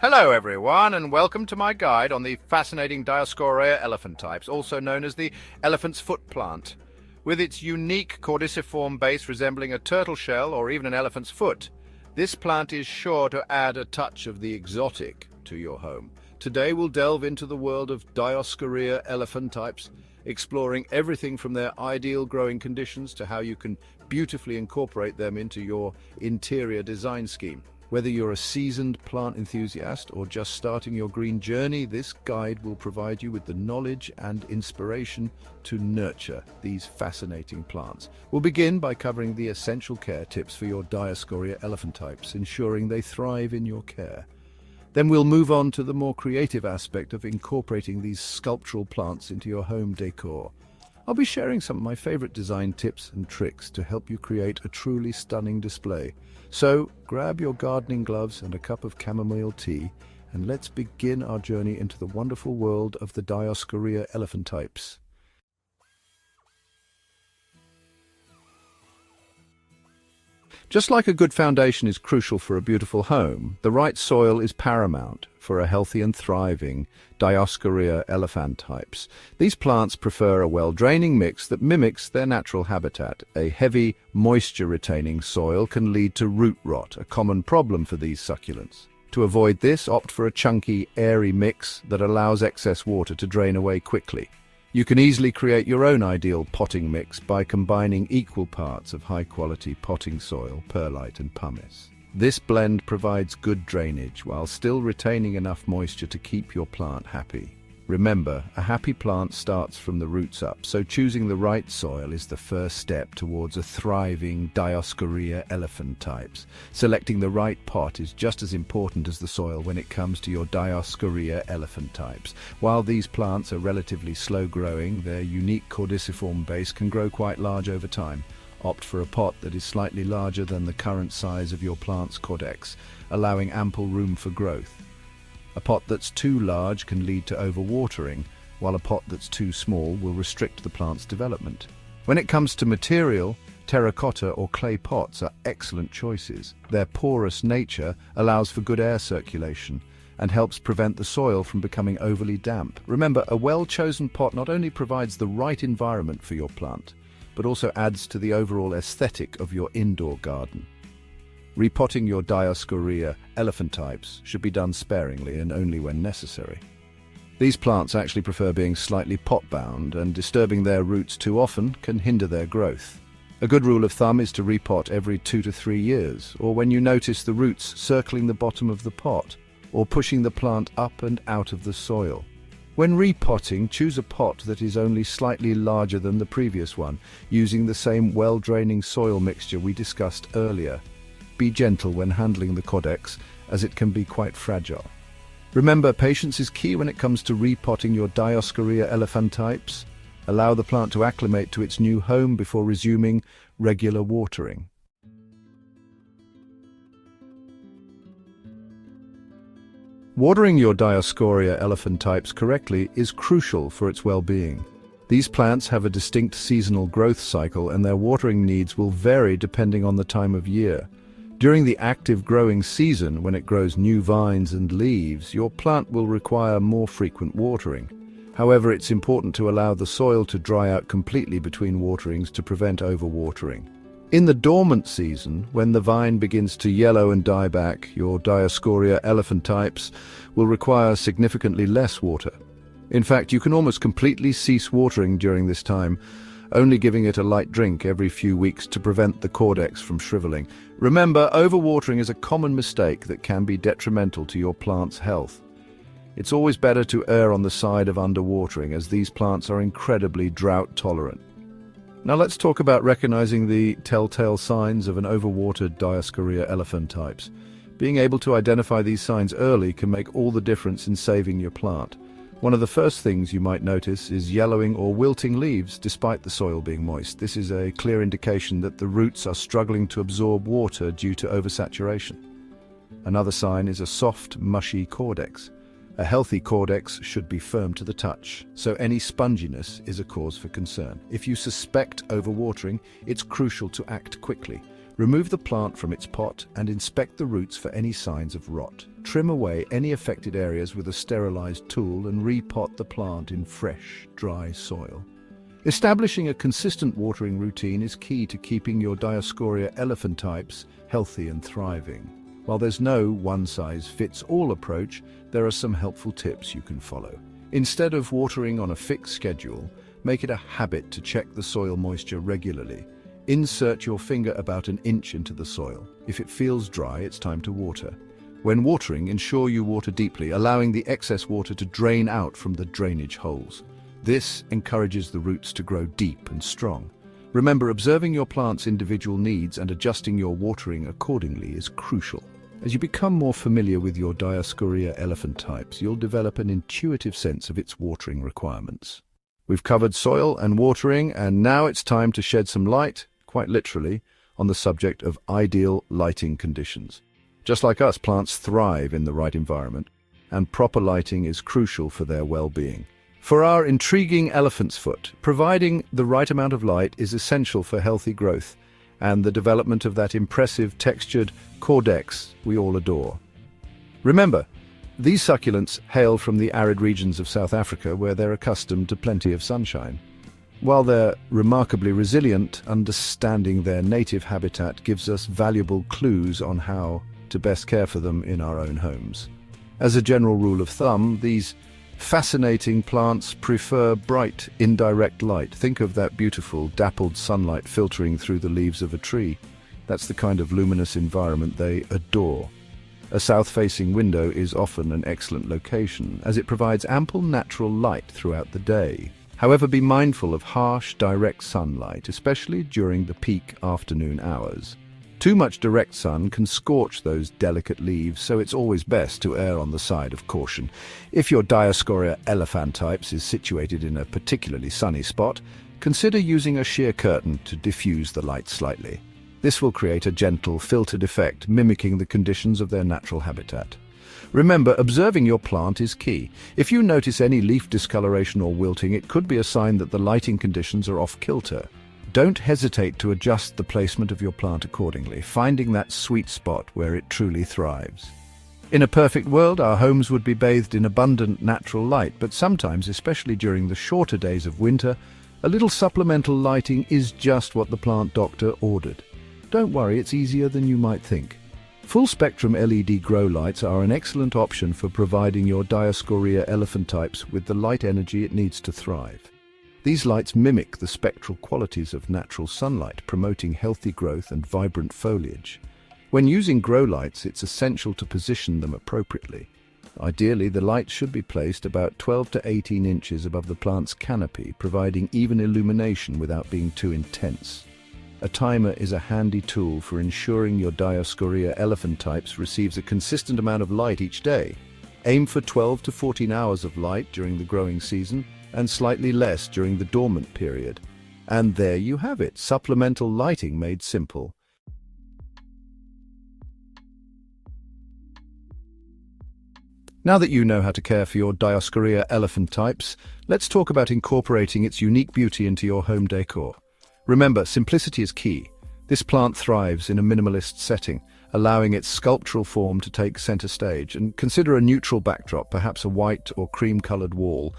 Hello everyone, and welcome to my guide on the fascinating Dioscorea elephantypes, also known as the elephant's foot plant. With its unique caudiciform base resembling a turtle shell or even an elephant's foot, this plant is sure to add a touch of the exotic to your home. Today we'll delve into the world of Dioscorea elephantypes, exploring everything from their ideal growing conditions to how you can beautifully incorporate them into your interior design scheme. Whether you're a seasoned plant enthusiast or just starting your green journey, this guide will provide you with the knowledge and inspiration to nurture these fascinating plants. We'll begin by covering the essential care tips for your Dioscorea elephantypes, ensuring they thrive in your care. Then we'll move on to the more creative aspect of incorporating these sculptural plants into your home decor. I'll be sharing some of my favorite design tips and tricks to help you create a truly stunning display. So grab your gardening gloves and a cup of chamomile tea, and let's begin our journey into the wonderful world of the Dioscorea elephantypes. Just like a good foundation is crucial for a beautiful home, the right soil is paramount for a healthy and thriving Dioscorea elephantypes. These plants prefer a well-draining mix that mimics their natural habitat. A heavy, moisture-retaining soil can lead to root rot, a common problem for these succulents. To avoid this, opt for a chunky, airy mix that allows excess water to drain away quickly. You can easily create your own ideal potting mix by combining equal parts of high-quality potting soil, perlite and pumice. This blend provides good drainage while still retaining enough moisture to keep your plant happy. Remember, a happy plant starts from the roots up, so choosing the right soil is the first step towards a thriving Dioscorea elephantypes. Selecting the right pot is just as important as the soil when it comes to your Dioscorea elephantypes. While these plants are relatively slow-growing, their unique caudiciform base can grow quite large over time. Opt for a pot that is slightly larger than the current size of your plant's caudex, allowing ample room for growth. A pot that's too large can lead to overwatering, while a pot that's too small will restrict the plant's development. When it comes to material, terracotta or clay pots are excellent choices. Their porous nature allows for good air circulation and helps prevent the soil from becoming overly damp. Remember, a well-chosen pot not only provides the right environment for your plant, but also adds to the overall aesthetic of your indoor garden. Repotting your Dioscorea elephantypes should be done sparingly and only when necessary. These plants actually prefer being slightly pot-bound, and disturbing their roots too often can hinder their growth. A good rule of thumb is to repot every 2 to 3 years, or when you notice the roots circling the bottom of the pot, or pushing the plant up and out of the soil. When repotting, choose a pot that is only slightly larger than the previous one, using the same well-draining soil mixture we discussed earlier. Be gentle when handling the caudex, as it can be quite fragile. Remember, patience is key when it comes to repotting your Dioscorea elephantypes. Allow the plant to acclimate to its new home before resuming regular watering. Watering your Dioscorea elephantypes correctly is crucial for its well-being. These plants have a distinct seasonal growth cycle, and their watering needs will vary depending on the time of year. During the active growing season, when it grows new vines and leaves, your plant will require more frequent watering. However, it's important to allow the soil to dry out completely between waterings to prevent overwatering. In the dormant season, when the vine begins to yellow and die back, your Dioscorea elephantypes will require significantly less water. In fact, you can almost completely cease watering during this time, only giving it a light drink every few weeks to prevent the caudex from shriveling. Remember, overwatering is a common mistake that can be detrimental to your plant's health. It's always better to err on the side of underwatering, as these plants are incredibly drought tolerant. Now let's talk about recognizing the telltale signs of an overwatered Dioscorea elephantypes. Being able to identify these signs early can make all the difference in saving your plant. One of the first things you might notice is yellowing or wilting leaves despite the soil being moist. This is a clear indication that the roots are struggling to absorb water due to oversaturation. Another sign is a soft, mushy caudex. A healthy caudex should be firm to the touch, so any sponginess is a cause for concern. If you suspect overwatering, it's crucial to act quickly. Remove the plant from its pot and inspect the roots for any signs of rot. trim away any affected areas with a sterilized tool and repot the plant in fresh, dry soil. Establishing a consistent watering routine is key to keeping your Dioscorea elephantypes healthy and thriving. While there's no one-size-fits-all approach, there are some helpful tips you can follow. Instead of watering on a fixed schedule, make it a habit to check the soil moisture regularly. Insert your finger about an inch into the soil. If it feels dry, it's time to water. When watering, ensure you water deeply, allowing the excess water to drain out from the drainage holes. This encourages the roots to grow deep and strong. Remember, observing your plant's individual needs and adjusting your watering accordingly is crucial. As you become more familiar with your Dioscorea elephantypes, you'll develop an intuitive sense of its watering requirements. We've covered soil and watering, and now it's time to shed some light, quite literally, on the subject of ideal lighting conditions. Just like us, plants thrive in the right environment, and proper lighting is crucial for their well-being. For our intriguing elephant's foot, providing the right amount of light is essential for healthy growth and the development of that impressive textured caudex we all adore. Remember, these succulents hail from the arid regions of South Africa, where they're accustomed to plenty of sunshine. While they're remarkably resilient, understanding their native habitat gives us valuable clues on how to best care for them in our own homes. As a general rule of thumb, these fascinating plants prefer bright, indirect light. Think of that beautiful, dappled sunlight filtering through the leaves of a tree. That's the kind of luminous environment they adore. A south-facing window is often an excellent location, as it provides ample natural light throughout the day. However, be mindful of harsh, direct sunlight, especially during the peak afternoon hours. Too much direct sun can scorch those delicate leaves, so it's always best to err on the side of caution. If your Dioscorea elephantypes is situated in a particularly sunny spot, consider using a sheer curtain to diffuse the light slightly. This will create a gentle, filtered effect, mimicking the conditions of their natural habitat. Remember, observing your plant is key. If you notice any leaf discoloration or wilting, it could be a sign that the lighting conditions are off-kilter. Don't hesitate to adjust the placement of your plant accordingly, finding that sweet spot where it truly thrives. In a perfect world, our homes would be bathed in abundant natural light, but sometimes, especially during the shorter days of winter, a little supplemental lighting is just what the plant doctor ordered. Don't worry, it's easier than you might think. Full-spectrum LED grow lights are an excellent option for providing your Dioscorea elephantypes with the light energy it needs to thrive. These lights mimic the spectral qualities of natural sunlight, promoting healthy growth and vibrant foliage. When using grow lights, it's essential to position them appropriately. Ideally, the lights should be placed about 12 to 18 inches above the plant's canopy, providing even illumination without being too intense. A timer is a handy tool for ensuring your Dioscorea elephantypes receives a consistent amount of light each day. Aim for 12 to 14 hours of light during the growing season and slightly less during the dormant period. And there you have it, supplemental lighting made simple. Now that you know how to care for your Dioscorea elephantypes, let's talk about incorporating its unique beauty into your home decor. Remember, simplicity is key. This plant thrives in a minimalist setting, allowing its sculptural form to take center stage. And consider a neutral backdrop, perhaps a white or cream-colored wall.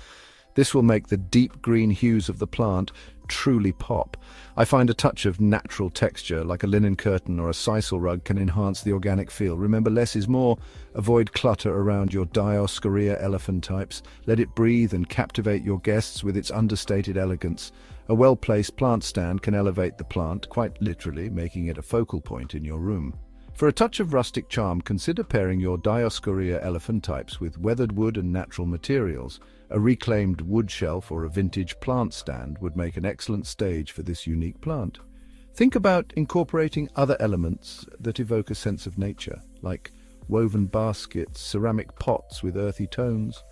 This will make the deep green hues of the plant truly pop. I find a touch of natural texture, like a linen curtain or a sisal rug, can enhance the organic feel. Remember, less is more. Avoid clutter around your Dioscorea elephantypes. Let it breathe and captivate your guests with its understated elegance. A well-placed plant stand can elevate the plant, quite literally, making it a focal point in your room. For a touch of rustic charm, consider pairing your Dioscorea elephantypes with weathered wood and natural materials. A reclaimed wood shelf or a vintage plant stand would make an excellent stage for this unique plant. Think about incorporating other elements that evoke a sense of nature, like woven baskets, ceramic pots with earthy tones,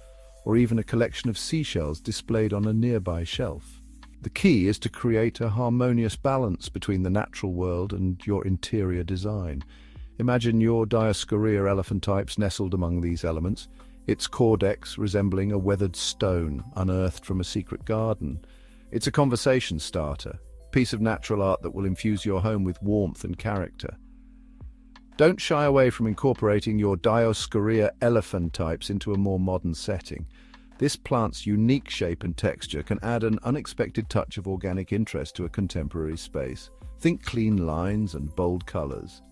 or even a collection of seashells displayed on a nearby shelf. The key is to create a harmonious balance between the natural world and your interior design. Imagine your Dioscorea elephantypes nestled among these elements, its caudex resembling a weathered stone unearthed from a secret garden. It's a conversation starter, a piece of natural art that will infuse your home with warmth and character. Don't shy away from incorporating your Dioscorea elephantypes into a more modern setting. This plant's unique shape and texture can add an unexpected touch of organic interest to a contemporary space. Think clean lines and bold colors.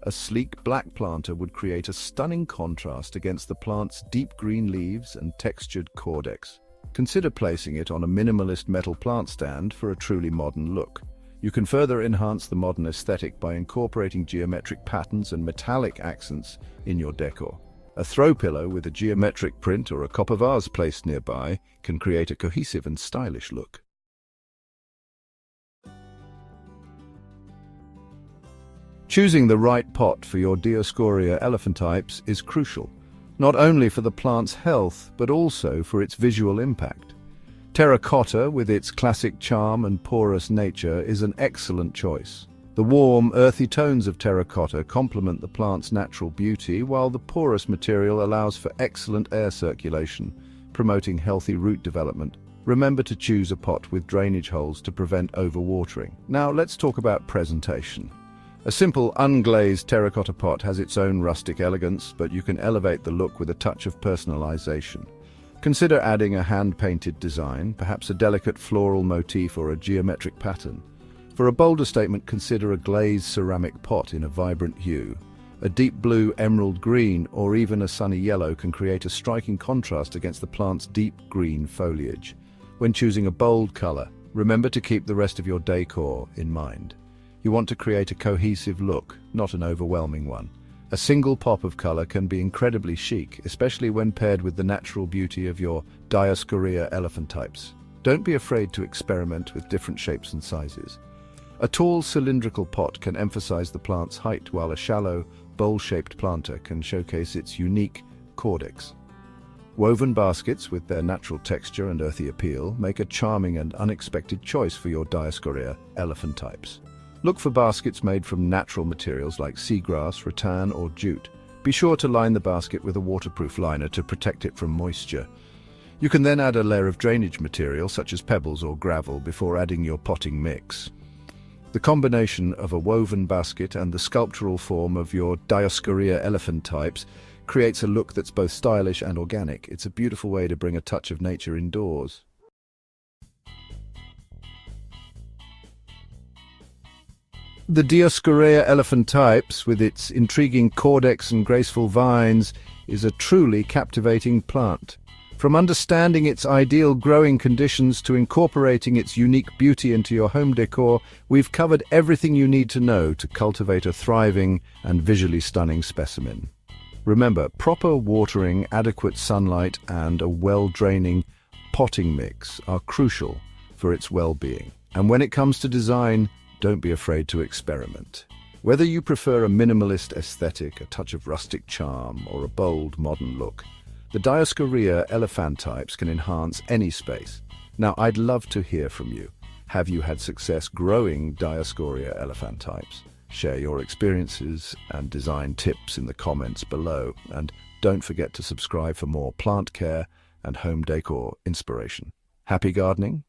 A sleek black planter would create a stunning contrast against the plant's deep green leaves and textured caudex. Consider placing it on a minimalist metal plant stand for a truly modern look. You can further enhance the modern aesthetic by incorporating geometric patterns and metallic accents in your decor. A throw pillow with a geometric print or a copper vase placed nearby can create a cohesive and stylish look. Choosing the right pot for your Dioscorea elephantypes is crucial, not only for the plant's health but also for its visual impact. Terracotta, with its classic charm and porous nature, is an excellent choice. The warm, earthy tones of terracotta complement the plant's natural beauty, while the porous material allows for excellent air circulation, promoting healthy root development. Remember to choose a pot with drainage holes to prevent overwatering. Now let's talk about presentation. A simple, unglazed terracotta pot has its own rustic elegance, but you can elevate the look with a touch of personalization. Consider adding a hand-painted design, perhaps a delicate floral motif or a geometric pattern. For a bolder statement, consider a glazed ceramic pot in a vibrant hue. A deep blue, emerald green, or even a sunny yellow can create a striking contrast against the plant's deep green foliage. When choosing a bold color, remember to keep the rest of your decor in mind. You want to create a cohesive look, not an overwhelming one. A single pop of color can be incredibly chic, especially when paired with the natural beauty of your Dioscorea elephantypes. Don't be afraid to experiment with different shapes and sizes. A tall cylindrical pot can emphasize the plant's height, while a shallow, bowl-shaped planter can showcase its unique caudex. Woven baskets, with their natural texture and earthy appeal, make a charming and unexpected choice for your Dioscorea elephantypes. Look for baskets made from natural materials like seagrass, rattan, or jute. Be sure to line the basket with a waterproof liner to protect it from moisture. You can then add a layer of drainage material, such as pebbles or gravel, before adding your potting mix. The combination of a woven basket and the sculptural form of your Dioscorea elephantypes creates a look that's both stylish and organic. It's a beautiful way to bring a touch of nature indoors. The Dioscorea elephantypes, with its intriguing caudex and graceful vines, is a truly captivating plant. From understanding its ideal growing conditions to incorporating its unique beauty into your home decor, we've covered everything you need to know to cultivate a thriving and visually stunning specimen. Remember, proper watering, adequate sunlight, and a well-draining potting mix are crucial for its well-being. And when it comes to design, don't be afraid to experiment. Whether you prefer a minimalist aesthetic, a touch of rustic charm, or a bold, modern look, the Dioscorea elephantypes can enhance any space. Now, I'd love to hear from you. Have you had success growing Dioscorea elephantypes? Share your experiences and design tips in the comments below. And don't forget to subscribe for more plant care and home decor inspiration. Happy gardening!